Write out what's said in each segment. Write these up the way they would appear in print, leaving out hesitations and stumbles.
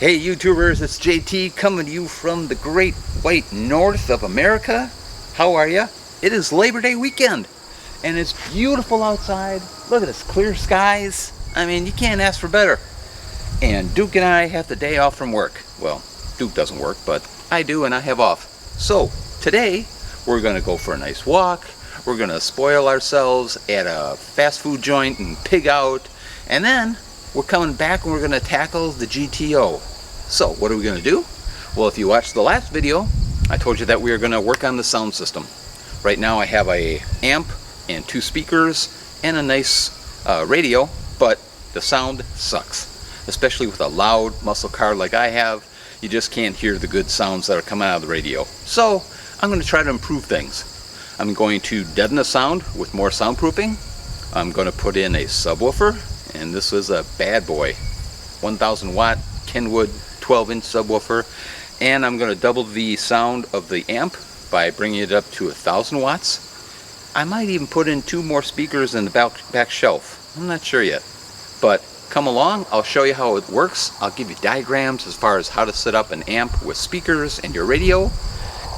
Hey YouTubers, it's JT coming to you from the great white north of America. How are ya? It is Labor Day weekend and it's beautiful outside. Look at this clear skies. I mean, you can't ask for better. And Duke and I have the day off from work. Well, Duke doesn't work, but I do and I have off. So today we're gonna go for a nice walk. We're gonna spoil ourselves at a fast food joint and pig out. And then we're coming back and we're gonna tackle the GTO. So what are we gonna do? Well, if you watched the last video, I told you that we are gonna work on the sound system. Right now I have a amp and 2 speakers and a nice radio, but the sound sucks. Especially with a loud muscle car like I have, you just can't hear the good sounds that are coming out of the radio. So I'm gonna try to improve things. I'm going to deaden the sound with more soundproofing. I'm gonna put in a subwoofer, and this is a bad boy, 1000 watt Kenwood 12-inch subwoofer, and I'm going to double the sound of the amp by bringing it up to 1000 watts. I might even put in 2 more speakers in the back shelf. I'm not sure yet, but come along, I'll show you how it works. I'll give you diagrams as far as how to set up an amp with speakers and your radio,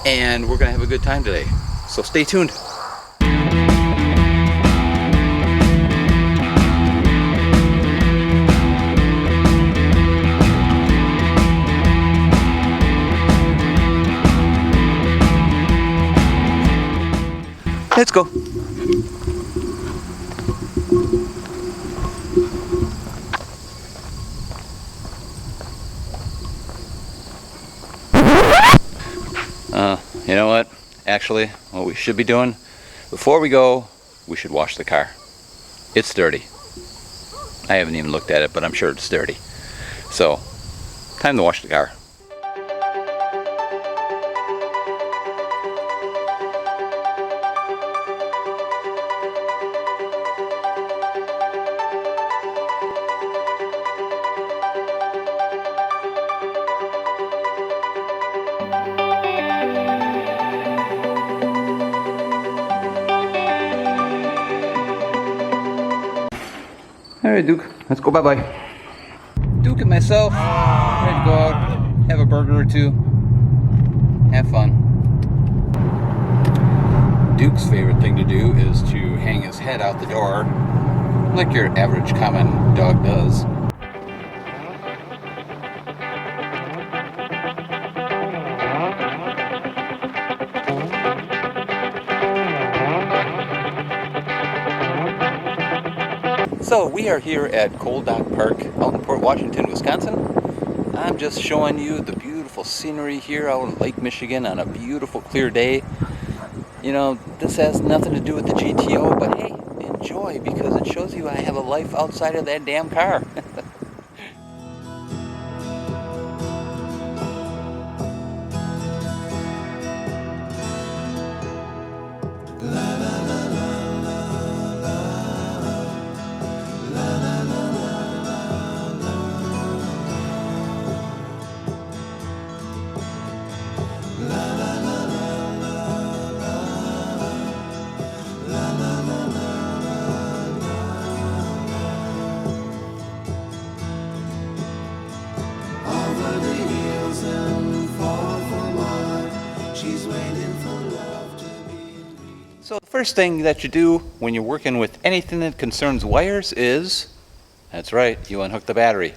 and we're going to have a good time today. So stay tuned. Let's go. You know what? Actually, what we should be doing, before we go, we should wash the car. It's dirty. I haven't even looked at it, but I'm sure it's dirty. So, time to wash the car. Alright, Duke, let's go bye-bye. Duke and myself, ready to go out, have a burger or 2, have fun. Duke's favorite thing to do is to hang his head out the door, like your average common dog does. So we are here at Cold Dock Park out in Port Washington, Wisconsin. I'm just showing you the beautiful scenery here out in Lake Michigan on a beautiful clear day. You know, this has nothing to do with the GTO, but hey, enjoy, because it shows you I have a life outside of that damn car. So the first thing that you do when you're working with anything that concerns wires is, that's right, you unhook the battery.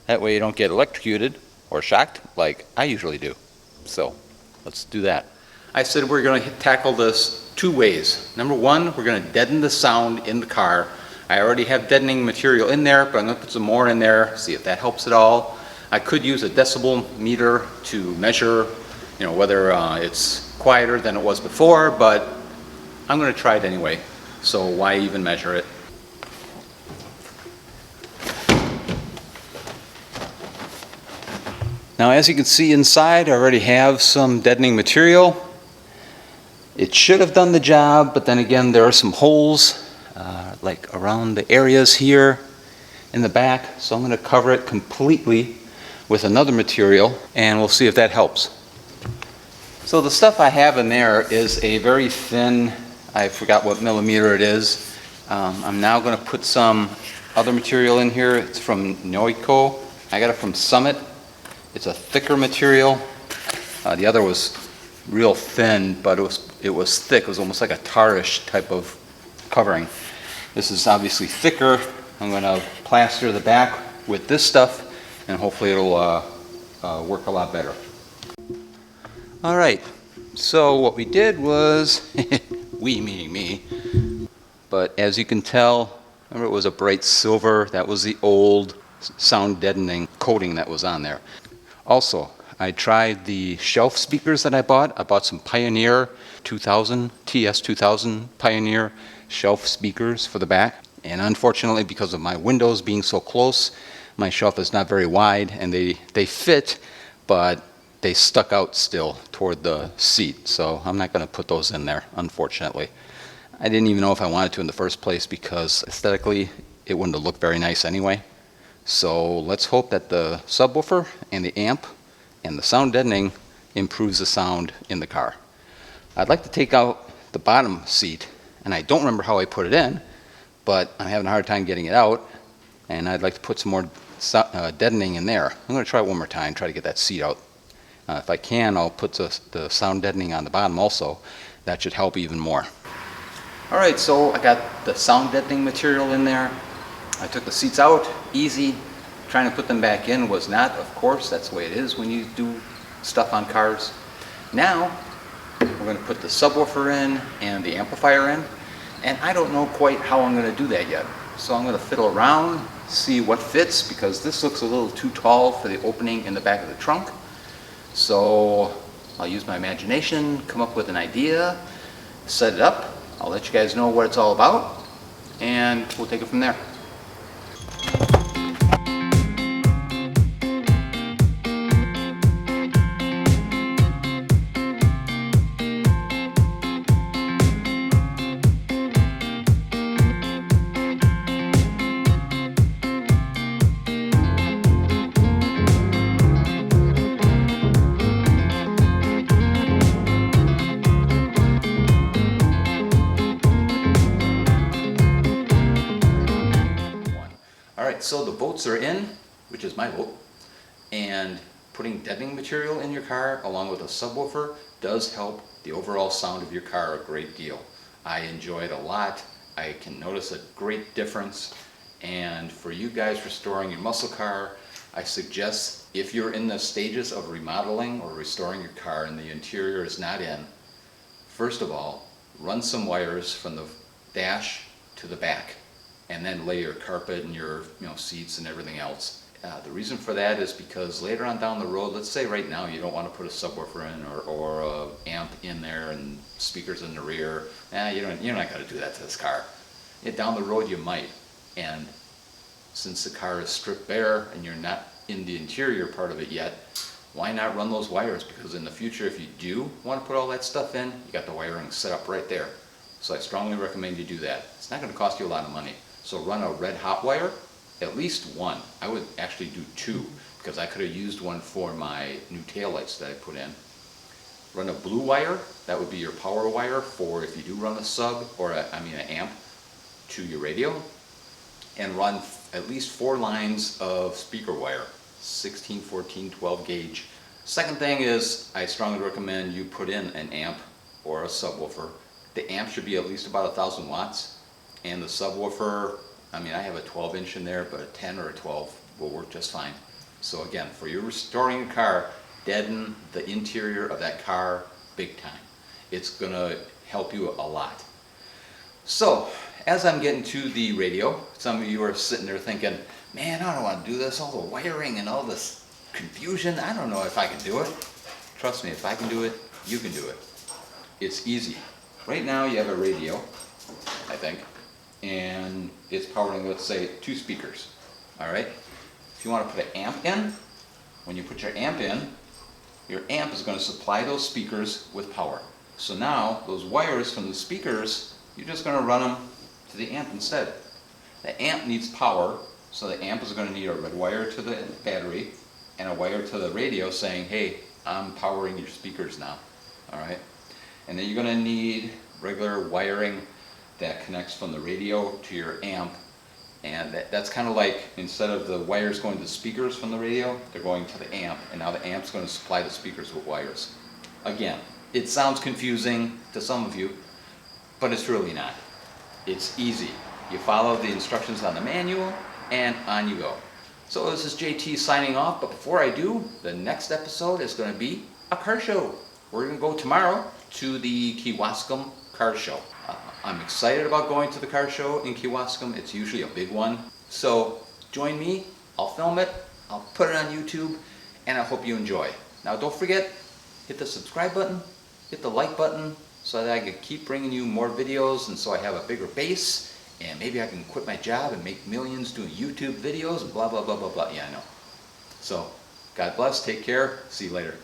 That way you don't get electrocuted or shocked like I usually do. So let's do that. I said we're going to tackle this 2 ways. Number 1, we're going to deaden the sound in the car. I already have deadening material in there, but I'm going to put some more in there, see if that helps at all. I could use a decibel meter to measure, you know, whether it's quieter than it was before, but I'm going to try it anyway, so why even measure it? Now, as you can see inside, I already have some deadening material. It should have done the job, but then again, there are some holes like around the areas here in the back, so I'm going to cover it completely with another material, and we'll see if that helps. So the stuff I have in there is a very thin, I forgot what millimeter it is. I'm now going to put some other material in here. It's from Noiko. I got it from Summit. It's a thicker material. The other was real thin, but it was thick. It was almost like a tarish type of covering. This is obviously thicker. I'm going to plaster the back with this stuff, and hopefully it'll work a lot better. All right, so what we did was, we meaning me, but as you can tell, remember it was a bright silver. That was the old sound deadening coating that was on there. Also, I tried the shelf speakers that I bought. I bought some Pioneer 2000, TS2000 Pioneer shelf speakers for the back. And unfortunately, because of my windows being so close, my shelf is not very wide, and they fit, but they stuck out still toward the seat. So I'm not going to put those in there, unfortunately. I didn't even know if I wanted to in the first place, because aesthetically, it wouldn't have looked very nice anyway. So let's hope that the subwoofer and the amp and the sound deadening improves the sound in the car. I'd like to take out the bottom seat, and I don't remember how I put it in, but I'm having a hard time getting it out, and I'd like to put some more deadening in there. I'm going to try it one more time, try to get that seat out. If I can, I'll put the sound deadening on the bottom also. That should help even more. All right, so I got the sound deadening material in there. I took the seats out, easy. Trying to put them back in was not, of course. That's the way it is when you do stuff on cars. Now, we're going to put the subwoofer in and the amplifier in. And I don't know quite how I'm going to do that yet. So I'm going to fiddle around, see what fits, because this looks a little too tall for the opening in the back of the trunk. So I'll use my imagination, come up with an idea, set it up. I'll let you guys know what it's all about, and we'll take it from there. So the bolts are in, which is my bolt, and putting deadening material in your car along with a subwoofer does help the overall sound of your car a great deal. I enjoy it a lot. I can notice a great difference, and for you guys restoring your muscle car, I suggest, if you're in the stages of remodeling or restoring your car and the interior is not in, first of all, run some wires from the dash to the back, and then lay your carpet and your seats and everything else. The reason for that is because later on down the road, let's say right now you don't want to put a subwoofer in or a amp in there and speakers in the rear. You're not going to do that to this car. Down the road you might, and since the car is stripped bare and you're not in the interior part of it yet, why not run those wires? Because in the future, if you do want to put all that stuff in, you got the wiring set up right there. So I strongly recommend you do that. It's not going to cost you a lot of money. So run a red hot wire, at least one. I would actually do two, because I could have used one for my new taillights that I put in. Run a blue wire, that would be your power wire for if you do run a sub, or an amp, to your radio. And run at least 4 lines of speaker wire, 16, 14, 12 gauge. Second thing is, I strongly recommend you put in an amp or a subwoofer. The amp should be at least about 1,000 watts. And the subwoofer, I have a 12-inch in there, but a 10 or a 12 will work just fine. So again, for you restoring your car, deaden the interior of that car big time. It's gonna help you a lot. So, as I'm getting to the radio, some of you are sitting there thinking, man, I don't want to do this, all the wiring and all this confusion. I don't know if I can do it. Trust me, if I can do it, you can do it. It's easy. Right now you have a radio, I think, and it's powering, let's say, 2 speakers. All right? If you want to put an amp in, when you put your amp in, your amp is going to supply those speakers with power. So now, those wires from the speakers, you're just going to run them to the amp instead. The amp needs power, so the amp is going to need a red wire to the battery and a wire to the radio saying, hey, I'm powering your speakers now. All right? And then you're going to need regular wiring that connects from the radio to your amp And that's kind of like, instead of the wires going to the speakers from the radio, they're going to the amp, and now the amp's going to supply the speakers with wires. Again, it sounds confusing to some of you, but it's really not. It's easy. You follow the instructions on the manual, and on you go. So this is JT signing off, but before I do, the next episode is going to be a car show. We're going to go tomorrow to the Kewaskum Car Show. I'm excited about going to the car show in Kewaskum. It's usually a big one. So join me, I'll film it, I'll put it on YouTube, and I hope you enjoy. Now don't forget, hit the subscribe button, hit the like button, so that I can keep bringing you more videos, and so I have a bigger base, and maybe I can quit my job and make millions doing YouTube videos and blah, blah, blah, blah, blah. Yeah, I know. So, God bless, take care, see you later.